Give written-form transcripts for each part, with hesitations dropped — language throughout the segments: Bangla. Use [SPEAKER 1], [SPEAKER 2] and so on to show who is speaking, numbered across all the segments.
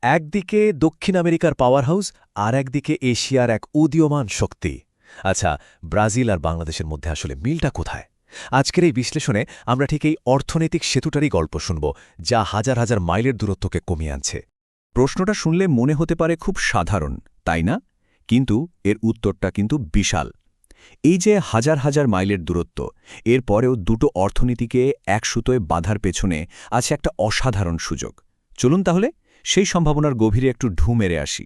[SPEAKER 1] একদিকে দক্ষিণ আমেরিকার পাওয়ার হাউস আর একদিকে এশিয়ার এক উদীয়মান শক্তি। আচ্ছা, ব্রাজিল আর বাংলাদেশের মধ্যে আসলে মিলটা কোথায়? আজকের এই বিশ্লেষণে আমরা ঠিক এই অর্থনৈতিক সেতুটারই গল্প শুনব, যা হাজার হাজার মাইলের দূরত্বকে কমিয়ে আনছে।
[SPEAKER 2] প্রশ্নটা শুনলে মনে হতে পারে খুব সাধারণ, তাই না? কিন্তু এর উত্তরটা কিন্তু বিশাল। এই যে হাজার হাজার মাইলের দূরত্ব, এর পরেও দুটো অর্থনীতিকে এক সুতোয় বাঁধার পেছনে আছে একটা অসাধারণ সুযোগ। চলুন তাহলে সেই সম্ভাবনার গভীরে একটু ঢু মেরে আসি।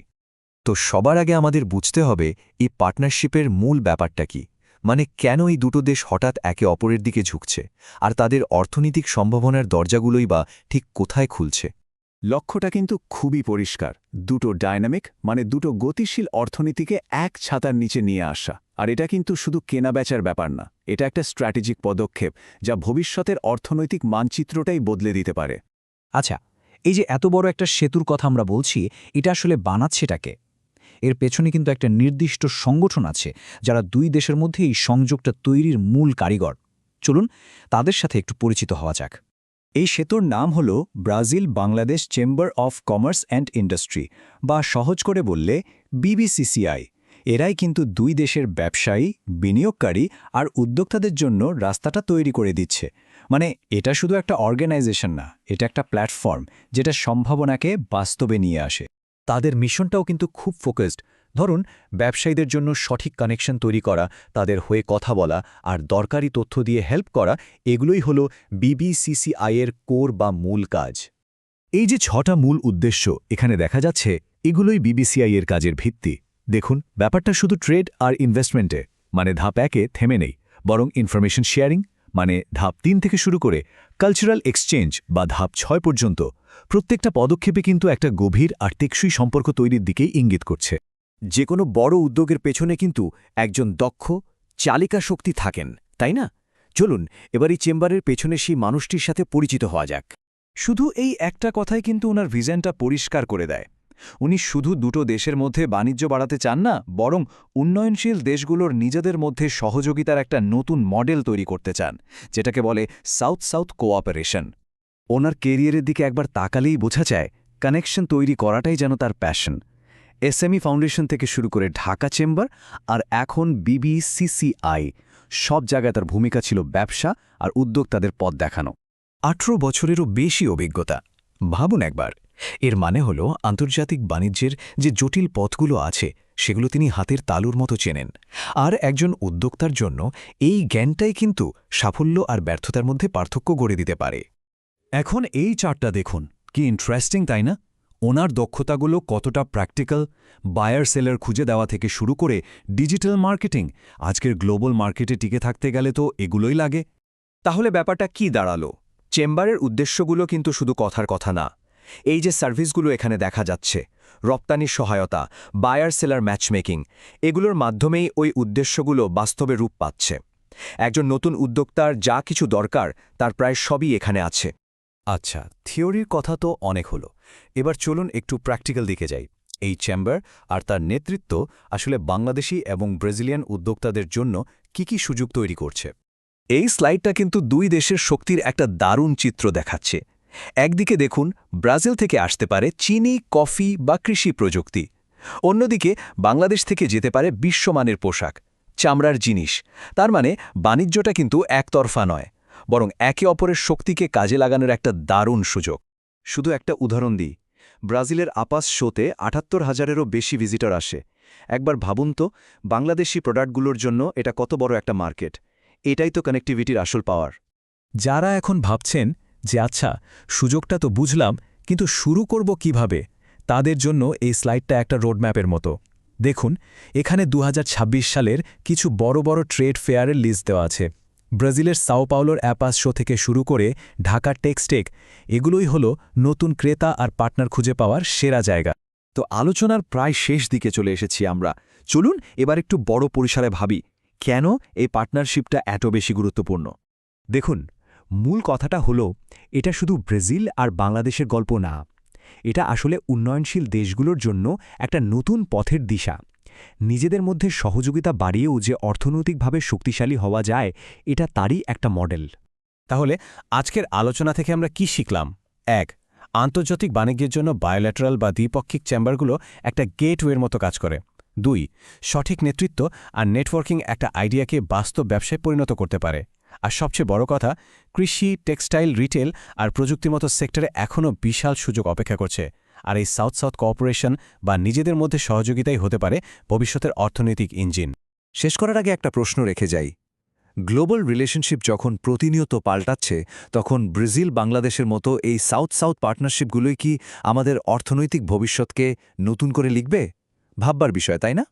[SPEAKER 2] তো সবার আগে আমাদের বুঝতে হবে এই পার্টনারশিপের মূল ব্যাপারটা কি, মানে কেন এই দুটো দেশ হঠাৎ একে অপরের দিকে ঝুঁকছে, আর তাদের অর্থনৈতিক সম্ভাবনার দরজাগুলোই বা ঠিক কোথায় খুলছে। লক্ষ্যটা কিন্তু খুবই পরিষ্কার, দুটো ডায়নামিক মানে দুটো গতিশীল অর্থনীতিকে এক ছাতার নিচে নিয়ে আসা। আর এটা কিন্তু শুধু কেনাবেচার ব্যাপার না, এটা একটা স্ট্র্যাটেজিক পদক্ষেপ যা ভবিষ্যতের অর্থনৈতিক মানচিত্রটাই বদলে দিতে পারে।
[SPEAKER 3] আচ্ছা, এই যে এত বড় একটা সেতুর কথা আমরা বলছি, এটা আসলে বানাচ্ছেটাকে? এর পেছনে কিন্তু একটা নির্দিষ্ট সংগঠন আছে, যারা দুই দেশের মধ্যে এই সংযোগটা তৈরির মূল কারিগর। চলুন তাদের সাথে একটু পরিচিত হওয়া যাক। এই সেতুর নাম হল Brazil Bangladesh chamber of commerce and industry, বা সহজ করে বললে বিবিসিসিআই। এরাই কিন্তু দুই দেশের ব্যবসায়ী, বিনিয়োগকারী আর উদ্যোক্তাদের জন্য রাস্তাটা তৈরি করে দিচ্ছে। মানে এটা শুধু একটা অর্গানাইজেশন না, এটা একটা প্ল্যাটফর্ম যেটা সম্ভাবনাকে বাস্তবে নিয়ে আসে।
[SPEAKER 1] তাদের মিশনটাও কিন্তু খুব ফোকাসড। ধরুন, ব্যবসায়ীদের জন্য সঠিক কানেকশন তৈরি করা, তাদের হয়ে কথা বলা আর দরকারি তথ্য দিয়ে হেল্প করা, এগুলোই হল বিবিসিসিআইয়ের কোর বা মূল কাজ।
[SPEAKER 2] এই যে 6টা মূল উদ্দেশ্য এখানে দেখা যাচ্ছে, এগুলোই বিবিসিআই এর কাজের ভিত্তি। দেখুন, ব্যাপারটা শুধু ট্রেড আর ইনভেস্টমেন্টে মানে ধাপ 1-এ থেমে নেই, বরং ইনফরমেশন শেয়ারিং মানে ধাপ 3 থেকে শুরু করে কালচারাল এক্সচেঞ্জ বা ধাপ 6 পর্যন্ত প্রত্যেকটা পদক্ষেপে কিন্তু একটা গভীর আর টেকসই সম্পর্ক তৈরির দিকেই ইঙ্গিত করছে।
[SPEAKER 1] যে কোনো বড় উদ্যোগের পেছনে কিন্তু একজন দক্ষ চালিকা শক্তি থাকেন, তাই না? চলুন এবার এই চেম্বারের পেছনে সেই মানুষটির সাথে পরিচিত হওয়া যাক।
[SPEAKER 2] শুধু এই একটা কথাই কিন্তু ওনার ভিশনটা পরিষ্কার করে দেয়। উনি শুধু দুটো দেশের মধ্যে বাণিজ্য বাড়াতে চান না, বরং উন্নয়নশীল দেশগুলোর নিজেদের মধ্যে সহযোগিতার একটা নতুন মডেল তৈরি করতে চান, যেটাকে বলে সাউথ সাউথ কোঅপারেশন। ওনার কেরিয়ারের দিকে একবার তাকালেই বোঝা যায় কানেকশন তৈরি করাটাই যেন তার প্যাশন। এসএমই ফাউন্ডেশন থেকে শুরু করে ঢাকা চেম্বার আর এখন বিবিসিসিআই, সব জায়গায় তার ভূমিকা ছিল ব্যবসা আর উদ্যোক্তাদের পথ দেখানো। 18 বছরেরও বেশি অভিজ্ঞতা। ভাবুন একবার, এর মানে হল আন্তর্জাতিক বাণিজ্যের যে জটিল পথগুলো আছে সেগুলো তিনি হাতের তালুর মতো চেনেন। আর একজন উদ্যোক্তার জন্য এই জ্ঞানটাই কিন্তু সাফল্য আর ব্যর্থতার মধ্যে পার্থক্য গড়ে দিতে পারে। এখন এই চার্টটা দেখুন, কি ইন্টারেস্টিং তাই না? ওনার দক্ষতাগুলো কতটা প্র্যাকটিক্যাল, বায়ার সেলার খুঁজে দেওয়া থেকে শুরু করে ডিজিটাল মার্কেটিং। আজকের গ্লোবাল মার্কেটে টিকে থাকতে গেলে তো এগুলোই লাগে।
[SPEAKER 1] তাহলে ব্যাপারটা কি দাঁড়ালো? চেম্বারের উদ্দেশ্যগুলো কিন্তু শুধু কথার কথা না। এই যে সার্ভিসগুলো এখানে দেখা যাচ্ছে, রপ্তানির সহায়তা, বায়ার সেলার ম্যাচমেকিং, এগুলোর মাধ্যমেই ওই উদ্দেশ্যগুলো বাস্তবে রূপ পাচ্ছে। একজন নতুন উদ্যোক্তার যা কিছু দরকার তার প্রায় সবই এখানে আছে।
[SPEAKER 2] আচ্ছা, থিওরির কথা তো অনেক হলো, এবার চলুন একটু প্র্যাকটিক্যাল দিকে যাই। এই চেম্বার আর তার নেতৃত্ব আসলে বাংলাদেশি এবং ব্রাজিলিয়ান উদ্যোক্তাদের জন্য কি সুযোগ তৈরি করছে?
[SPEAKER 1] এই স্লাইডটা কিন্তু দুই দেশের শক্তির একটা দারুণ চিত্র দেখাচ্ছে। একদিকে দেখুন, ব্রাজিল থেকে আসতে পারে চিনি, কফি বা কৃষি প্রযুক্তি। অন্যদিকে বাংলাদেশ থেকে যেতে পারে বিশ্বমানের পোশাক, চামড়ার জিনিস। তার মানে বাণিজ্যটা কিন্তু একতরফা নয়, বরং একে অপরের শক্তিকে কাজে লাগানোর একটা দারুণ সুযোগ। শুধু একটা উদাহরণ দিই, ব্রাজিলের আপাস শোতে ৭৮,০০০-এরও বেশি ভিজিটর আসে। একবার ভাবুন তো, বাংলাদেশি প্রোডাক্টগুলোর জন্য এটা কত বড় একটা মার্কেট। এটাই তো কানেক্টিভিটির আসল পাওয়ার।
[SPEAKER 2] যারা এখন ভাবছেন যে আচ্ছা, সুযোগটা তো বুঝলাম, কিন্তু শুরু করব কিভাবে, তাদের জন্য এই স্লাইডটা একটা রোডম্যাপের মতো। দেখুন, এখানে ২০২৬ সালের কিছু বড় বড় ট্রেড ফেয়ারের লিস্ট দেওয়া আছে। ব্রাজিলের সাও পাওলোর অ্যাপাস শো থেকে শুরু করে ঢাকা টেক্সটেক, এগুলোই হলো নতুন ক্রেতা আর পার্টনার খুঁজে পাওয়ার সেরা জায়গা।
[SPEAKER 1] তো আলোচনার প্রায় শেষ দিকে চলে এসেছি আমরা। চলুন এবার একটু বড় পরিসরে ভাবি, কেন এই পার্টনারশিপটা এত বেশি গুরুত্বপূর্ণ।
[SPEAKER 2] দেখুন, মূল কথাটা হলো, এটা শুধু ব্রাজিল আর বাংলাদেশের গল্প না, এটা আসলে উন্নয়নশীল দেশগুলোর জন্য একটা নতুন পথের দিশা। নিজেদের মধ্যে সহযোগিতা বাড়িয়েও যে অর্থনৈতিকভাবে শক্তিশালী হওয়া যায়, এটা তারই একটা মডেল।
[SPEAKER 1] তাহলে আজকের আলোচনা থেকে আমরা কি শিখলাম? ১.
[SPEAKER 4] আন্তর্জাতিক বাণিজ্যের জন্য বায়োল্যাটারাল বা দ্বিপক্ষিক চেম্বারগুলো একটা গেটওয়ের মতো কাজ করে। 2. সঠিক নেতৃত্ব আর নেটওয়ার্কিং একটা আইডিয়াকে বাস্তব ব্যবসায় পরিণত করতে পারে। আর সবচেয়ে বড় কথা, কৃষি, টেক্সটাইল, রিটেল আর প্রযুক্তির মতো সেক্টরে এখনও বিশাল সুযোগ অপেক্ষা করছে। আর এই সাউথ সাউথ কোঅপারেশন বা নিজেদের মধ্যে সহযোগিতাই হতে পারে ভবিষ্যতের অর্থনৈতিক ইঞ্জিন।
[SPEAKER 2] শেষ করার আগে একটা প্রশ্ন রেখে যাই। গ্লোবাল রিলেশনশিপ যখন প্রতিনিয়ত পাল্টাচ্ছে, তখন ব্রাজিল, বাংলাদেশের মতো এই সাউথ সাউথ পার্টনারশিপগুলোই কি আমাদের অর্থনৈতিক ভবিষ্যৎকে নতুন করে লিখবে? ভাববার বিষয়, তাই না?